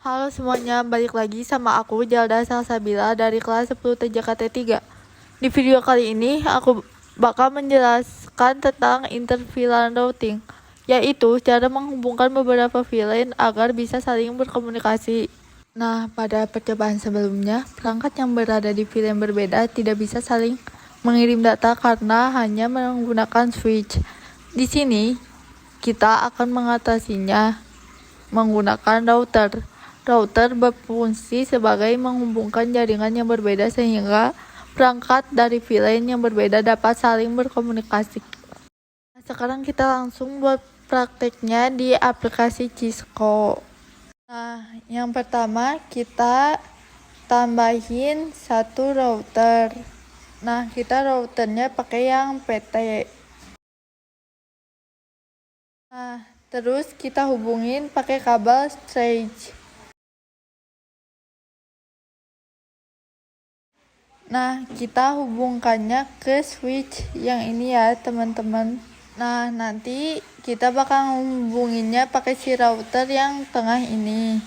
Halo semuanya, balik lagi sama aku Jalda Salsabila dari kelas 10 TJKT 3. Di video kali ini aku bakal menjelaskan tentang intervillain routing, yaitu cara menghubungkan beberapa villain agar bisa saling berkomunikasi. Nah, pada percobaan sebelumnya, perangkat yang berada di villain berbeda tidak bisa saling mengirim data karena hanya menggunakan switch. Di sini, kita akan mengatasinya menggunakan router. Router berfungsi sebagai menghubungkan jaringan yang berbeda sehingga perangkat dari VLAN yang berbeda dapat saling berkomunikasi. Sekarang kita langsung buat prakteknya di aplikasi Cisco. Nah, yang pertama kita tambahin satu router. Nah, kita routernya pakai yang PT. Nah, terus kita hubungin pakai kabel Stretch. Nah, kita hubungkannya ke switch yang ini ya, teman-teman. Nah, nanti kita bakal hubunginnya pakai si router yang tengah ini.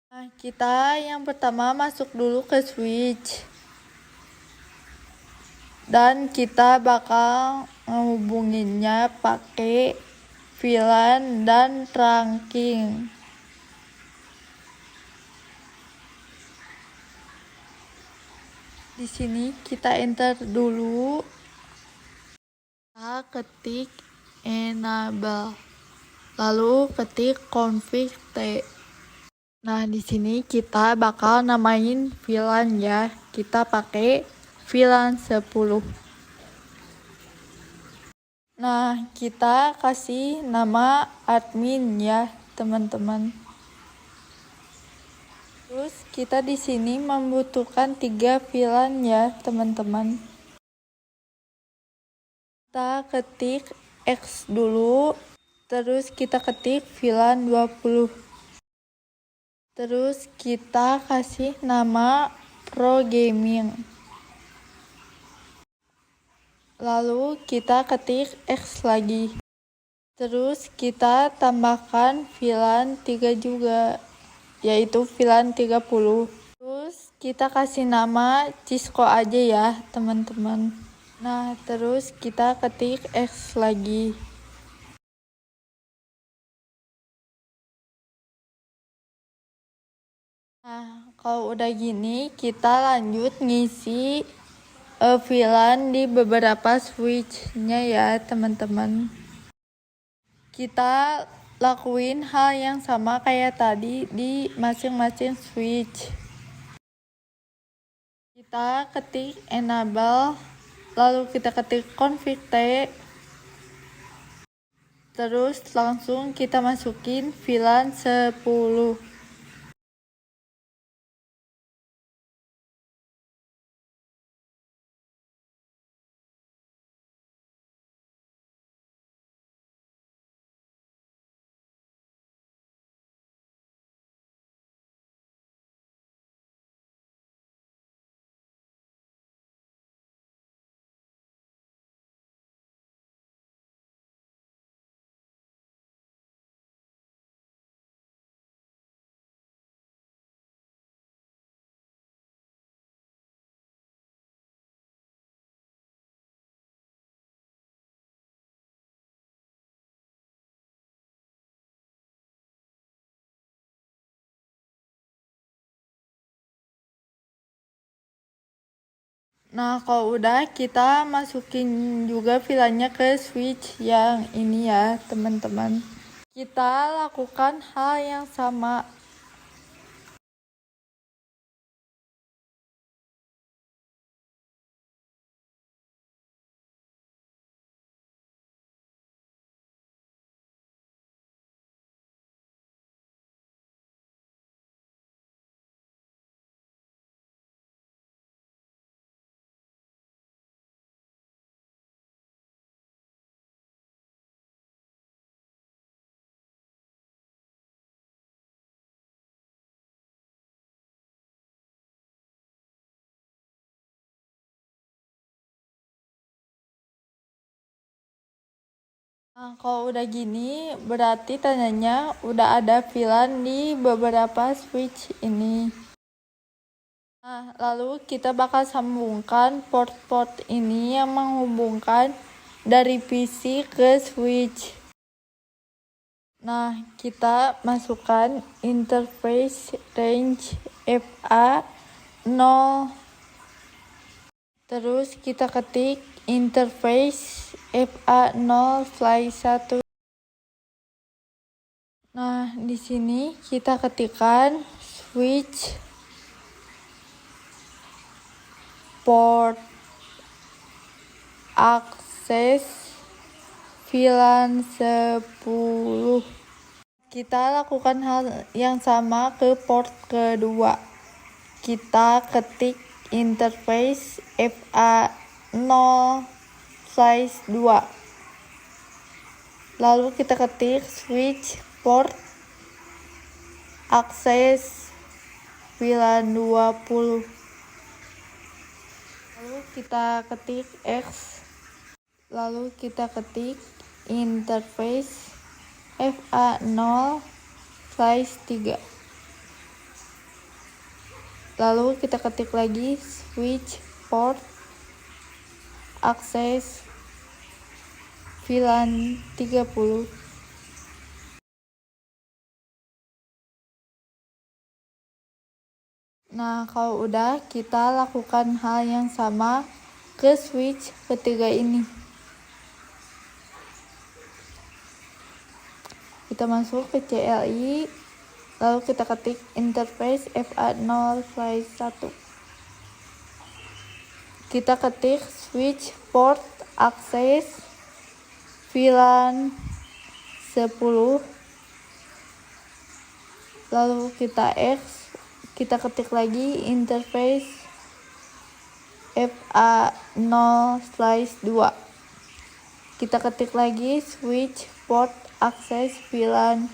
Nah, kita yang pertama masuk dulu ke switch. Dan kita bakal menghubunginya pakai VLAN dan trunking. Di sini kita enter dulu. Kita ketik enable, lalu ketik config T. Nah, di sini kita bakal namain VLAN ya. Kita pakai VLAN 10. Nah, kita kasih nama admin ya, teman-teman. Terus kita di sini membutuhkan 3 VLAN ya, teman-teman. Kita ketik X dulu, terus kita ketik VLAN 20. Terus kita kasih nama Pro Gaming. Lalu kita ketik X lagi. Terus kita tambahkan VLAN 3 juga, yaitu VLAN 30. Terus kita kasih nama Cisco aja ya, teman-teman. Nah, terus kita ketik X lagi. Nah, kalau udah gini, kita lanjut ngisi VLAN di beberapa switch-nya ya, teman-teman. Kita lakuin hal yang sama kayak tadi di masing-masing switch. Kita ketik enable, lalu kita ketik config T. Terus langsung kita masukin VLAN 10. Nah, kalau udah kita masukin juga VLAN-nya ke switch yang ini ya, teman-teman. Kita lakukan hal yang sama. Nah, kalau udah gini, berarti tandanya udah ada VLAN di beberapa switch ini. Nah, lalu kita bakal sambungkan port-port ini yang menghubungkan dari PC ke switch. Nah, kita masukkan interface range FA 0. Terus kita ketik interface FA0/1. Nah, di sini kita ketikkan switch port akses VLAN 10. Kita lakukan hal yang sama ke port kedua. Kita ketik interface FA0/2. Lalu kita ketik switch port akses VLAN 20. Lalu kita ketik X. Lalu kita ketik interface FA0/3. Lalu kita ketik lagi switch port akses VLAN 30. Nah, kalau udah, kita lakukan hal yang sama ke switch ketiga ini. Kita masuk ke CLI, lalu kita ketik interface FA0/1. Kita ketik switch port akses VLAN 10. Lalu kita X. Kita ketik lagi interface FA0/2. Kita ketik lagi switch port akses VLAN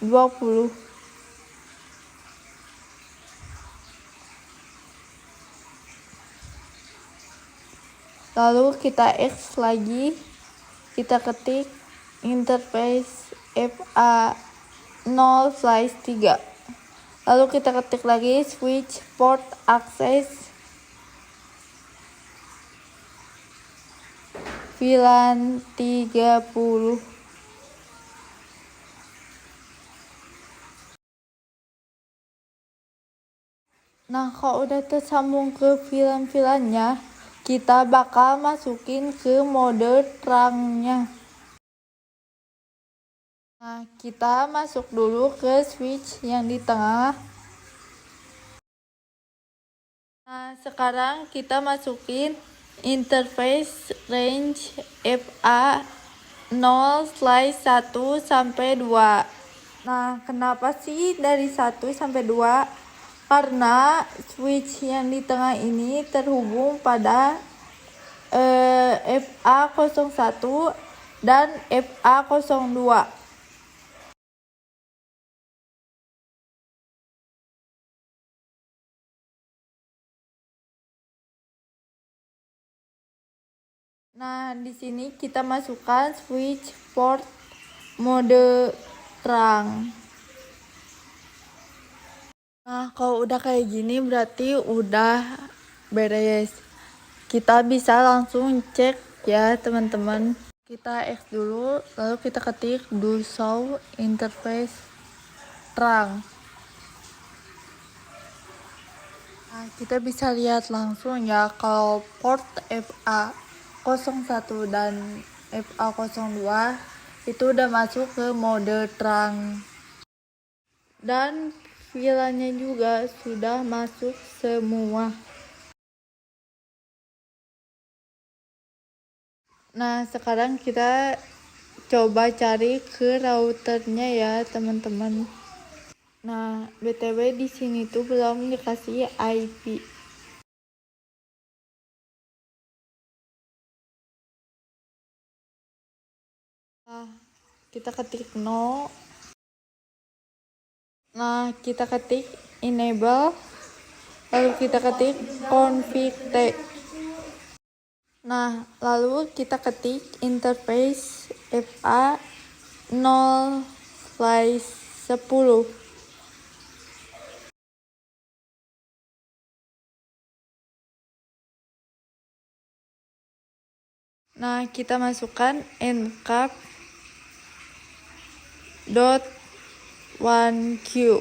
20. Lalu kita X lagi. Kita ketik interface FA0/3. Lalu kita ketik lagi switch port akses VLAN 30. Nah, kalau udah tersambung ke VLAN-VLAN-nya, kita bakal masukin ke mode terangnya. Nah, kita masuk dulu ke switch yang di tengah. Nah, sekarang kita masukin interface range FA 0/1 sampai 2. Nah, kenapa sih dari 1 sampai 2? Karena switch yang di tengah ini terhubung pada FA01 dan FA02. Nah, di sini kita masukkan switch port mode terang. Nah, kalau udah kayak gini berarti udah beres. Kita bisa langsung cek ya, teman-teman. Kita X dulu, lalu kita ketik do show interface terang. Nah, kita bisa lihat langsung ya kalau port FA01 dan FA02 itu udah masuk ke mode terang. Dan VLAN-nya juga sudah masuk semua. Nah, sekarang kita coba cari ke routernya ya, teman-teman. Nah, BTW di sini tuh belum dikasih IP. Nah, kita ketik no. Nah, kita ketik enable. Lalu kita ketik config T. Nah, lalu kita ketik interface FA 0/10. Nah, kita masukkan ncap dot 1q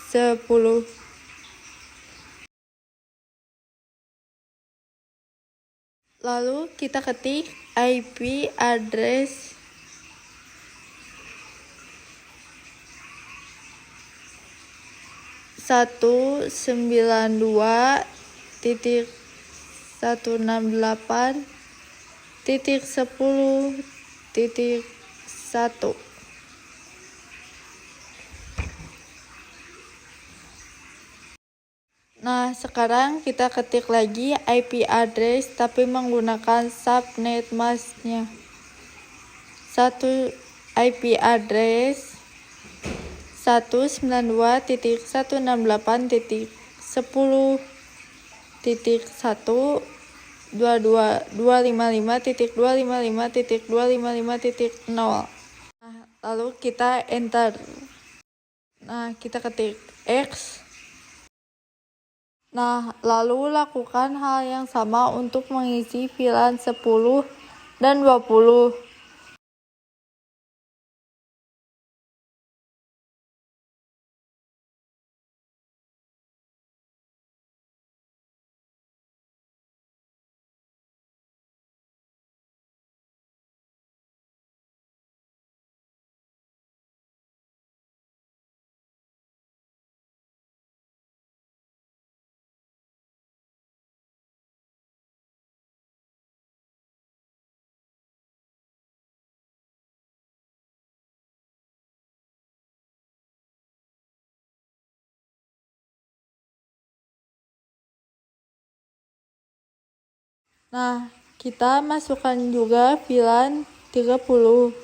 10. Lalu kita ketik IP address satu sembilan dua titik 168.10.1. Nah, sekarang kita ketik lagi IP address tapi menggunakan subnet masknya. IP address 192.168.10.255.255.255.0. Nah, lalu kita enter. Nah, kita ketik X. Nah, lalu lakukan hal yang sama untuk mengisi VLAN 10 dan 20. Nah, kita masukkan juga VLAN 30.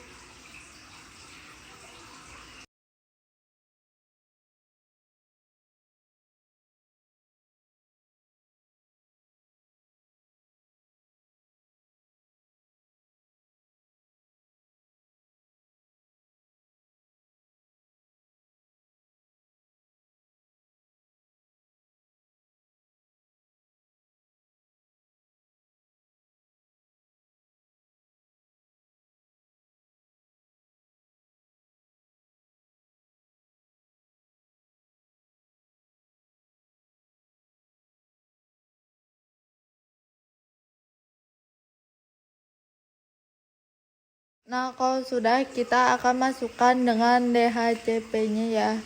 Nah, kalau sudah, kita akan masukkan dengan DHCP-nya ya,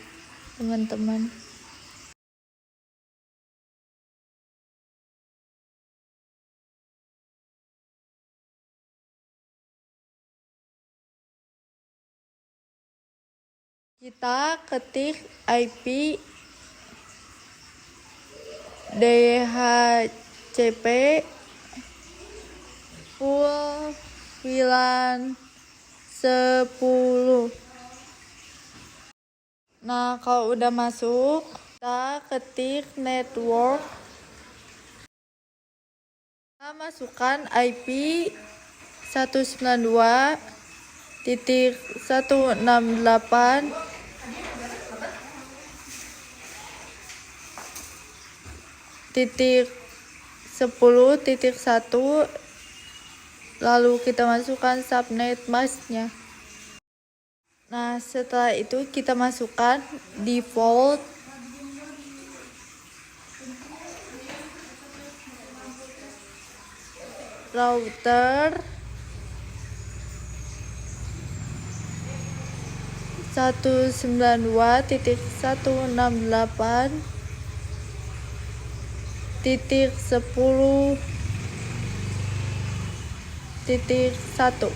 teman-teman. Kita ketik IP DHCP full VLAN 10. Nah, kalau udah masuk, kita ketik network. Kita masukkan IP 192.168.10.1. Lalu kita masukkan subnet masknya. Nah, setelah itu kita masukkan default router 192.168.10.1.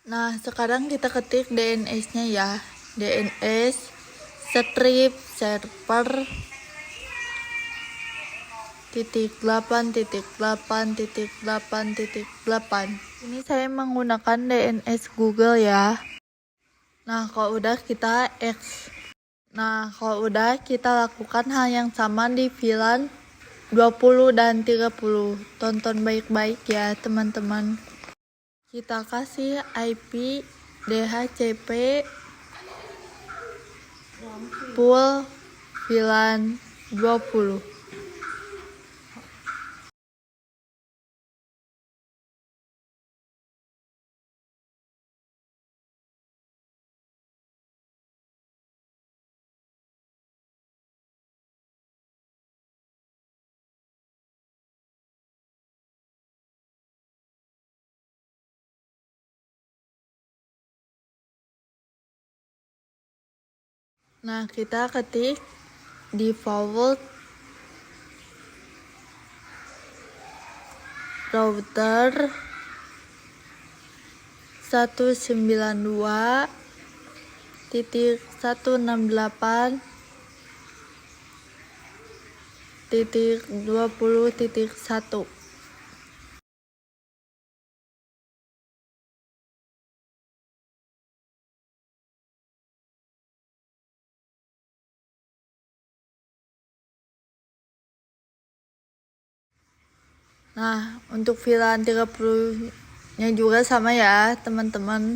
Nah, sekarang kita ketik DNS-nya ya. DNS strip server .8.8.8. Ini saya menggunakan DNS Google ya. Nah, kalau udah kita X. Nah, kalau udah kita lakukan hal yang sama di VLAN 20 dan 30. Tonton baik-baik ya teman-teman. Kita kasih IP DHCP pool VLAN 20. Nah, kita ketik default router 192.168.20.1. Nah, untuk VLAN 30-nya juga sama ya, teman-teman.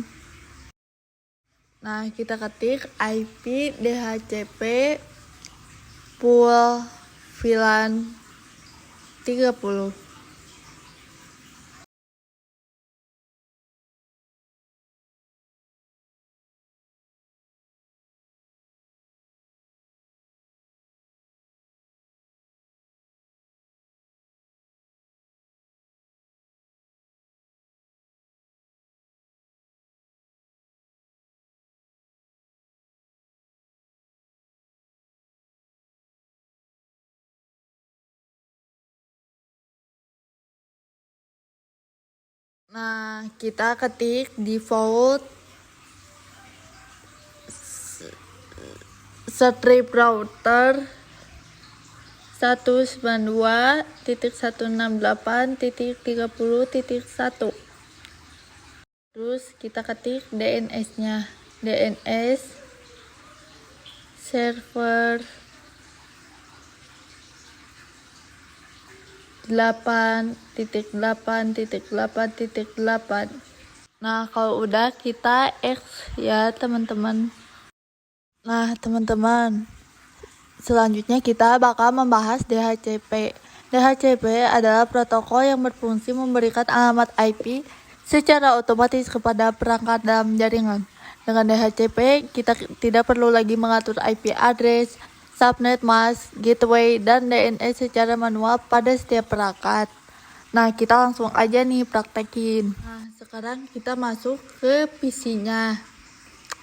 Nah, kita ketik IP DHCP pool VLAN 30. Nah, kita ketik default strip router 192.168.30.1. Terus kita ketik DNS-nya. DNS server 8.8.8.8. Nah, kalau udah kita X ya, teman-teman. Nah, teman-teman, selanjutnya kita bakal membahas DHCP. DHCP adalah protokol yang berfungsi memberikan alamat IP secara otomatis kepada perangkat dalam jaringan. Dengan DHCP, kita tidak perlu lagi mengatur IP address, subnet mask, gateway, dan DNS secara manual pada setiap perangkat. Nah, kita langsung aja nih praktekin. Nah, sekarang kita masuk ke PC-nya.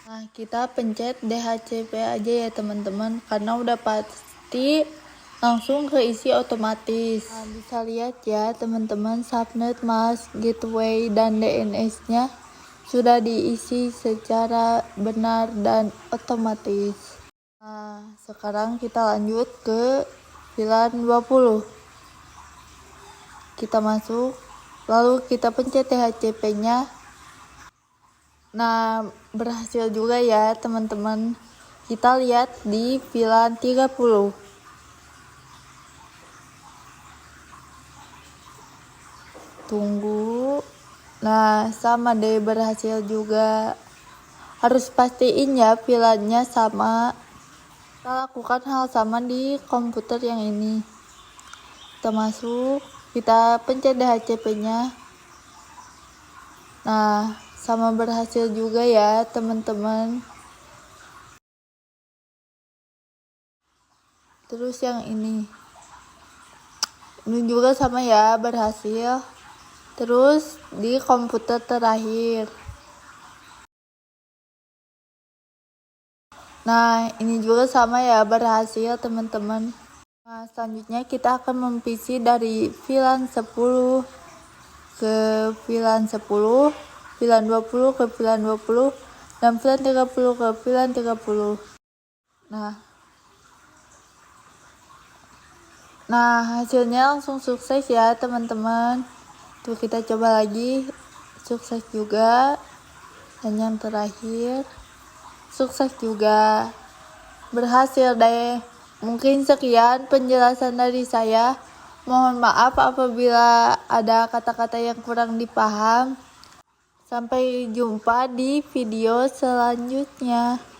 Nah, kita pencet DHCP aja ya teman-teman, karena udah pasti langsung keisi otomatis. Nah, bisa lihat ya teman-teman, subnet mask, gateway, dan DNS-nya sudah diisi secara benar dan otomatis. Nah, sekarang kita lanjut ke VLAN 20. Kita masuk, lalu kita pencet DHCP-nya. Nah, berhasil juga ya teman-teman. Kita lihat di VLAN 30. Tunggu. Nah, sama deh, berhasil juga. Harus pastiin ya VLAN-nya sama. Kita lakukan hal sama di komputer yang ini. Kita masuk, kita pencet DHCP-nya. Nah, sama berhasil juga ya teman-teman. Terus yang ini juga sama ya, berhasil. Terus di komputer terakhir. Nah, ini juga sama ya, berhasil teman-teman. Nah, selanjutnya kita akan memvisi dari VLAN 10 ke VLAN 10, VLAN 20 ke VLAN 20, dan VLAN 30 ke VLAN 30. Nah, hasilnya langsung sukses ya teman-teman. Tuh, kita coba lagi, sukses juga. Dan yang terakhir sukses juga, berhasil deh. Mungkin sekian penjelasan dari saya. Mohon maaf apabila ada kata-kata yang kurang dipaham. Sampai jumpa di video selanjutnya.